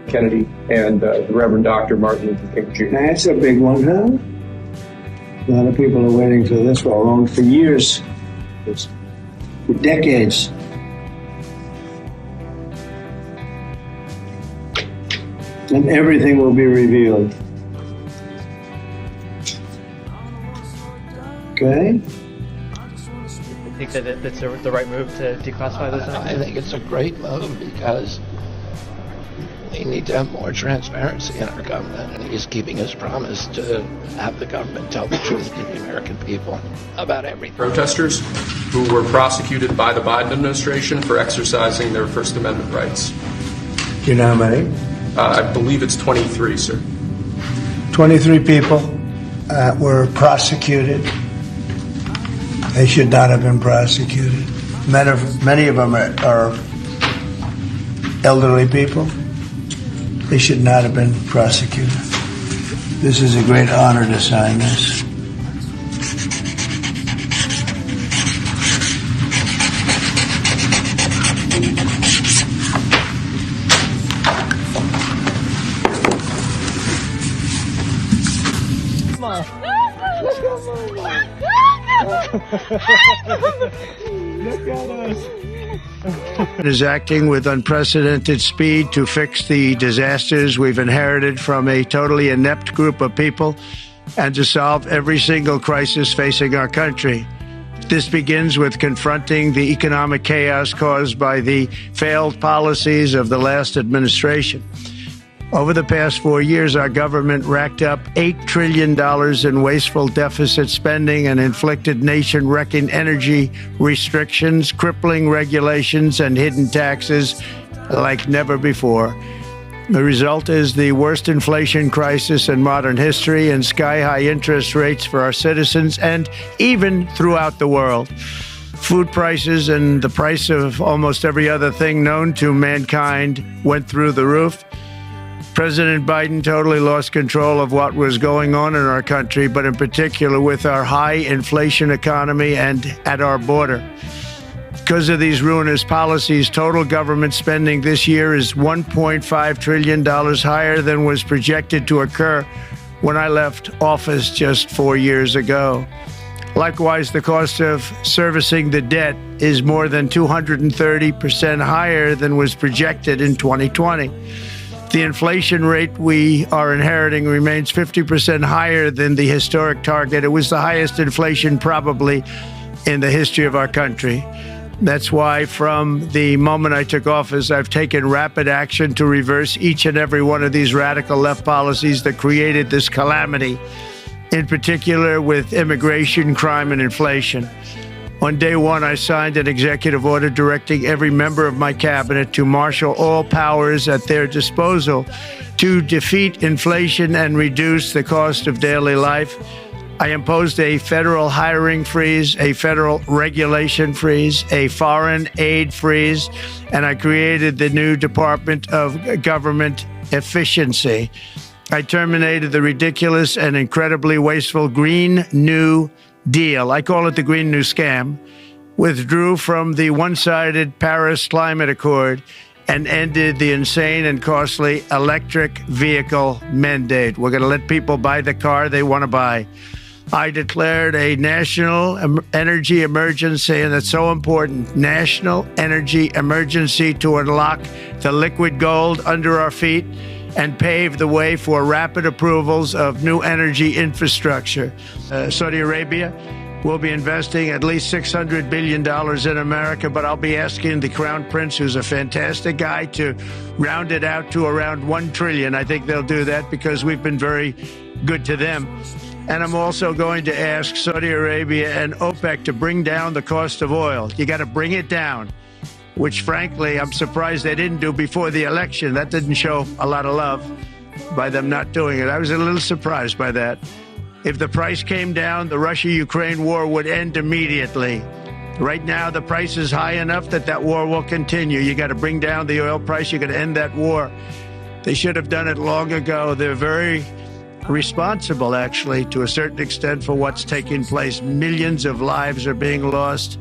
Kennedy and the Reverend Dr. Martin Luther King Jr. That's a big one, huh? A lot of people are waiting for this for years, for decades. And everything will be revealed. Okay? I think that it's the right move to declassify those documents? I think it's a great move because we need to have more transparency in our government, and he's keeping his promise to have the government tell the truth to the American people about everything. Protesters who were prosecuted by the Biden administration for exercising their First Amendment rights. Do you know how many? I believe it's 23, sir. 23 people were prosecuted. They should not have been prosecuted. Many of them are elderly people. They should not have been prosecuted. This is a great honor to sign this. Is acting with unprecedented speed to fix the disasters we've inherited from a totally inept group of people and to solve every single crisis facing our country. This begins with confronting the economic chaos caused by the failed policies of the last administration. Over the past 4 years, our government racked up $8 trillion in wasteful deficit spending and inflicted nation-wrecking energy restrictions, crippling regulations, and hidden taxes like never before. The result is the worst inflation crisis in modern history and sky-high interest rates for our citizens and even throughout the world. Food prices and the price of almost every other thing known to mankind went through the roof. President Biden totally lost control of what was going on in our country, but in particular with our high inflation economy and at our border. Because of these ruinous policies, total government spending this year is $1.5 trillion higher than was projected to occur when I left office just 4 years ago. Likewise, the cost of servicing the debt is more than 230% higher than was projected in 2020. The inflation rate we are inheriting remains 50% higher than the historic target. It was the highest inflation probably in the history of our country. That's why from the moment I took office, I've taken rapid action to reverse each and every one of these radical left policies that created this calamity, in particular with immigration, crime, and inflation. On day one, I signed an executive order directing every member of my cabinet to marshal all powers at their disposal to defeat inflation and reduce the cost of daily life. I imposed a federal hiring freeze, a federal regulation freeze, a foreign aid freeze, and I created the new Department of Government Efficiency. I terminated the ridiculous and incredibly wasteful Green New Deal. I call it the Green New Scam. Withdrew from the one-sided Paris Climate Accord and ended the insane and costly electric vehicle mandate. We're going to let people buy the car they want to buy. I declared a national energy emergency, and that's so important, national energy emergency to unlock the liquid gold under our feet and pave the way for rapid approvals of new energy infrastructure. Saudi Arabia will be investing at least $600 billion in America, but I'll be asking the Crown Prince, who's a fantastic guy, to round it out to around $1 trillion. I think they'll do that because we've been very good to them. And I'm also going to ask Saudi Arabia and OPEC to bring down the cost of oil. You got to bring it down, which, frankly, I'm surprised they didn't do before the election. That didn't show a lot of love by them not doing it. I was a little surprised by that. If the price came down, the Russia-Ukraine war would end immediately. Right now, the price is high enough that that war will continue. You got to bring down the oil price. You got to end that war. They should have done it long ago. They're very responsible, actually, to a certain extent, for what's taking place. Millions of lives are being lost.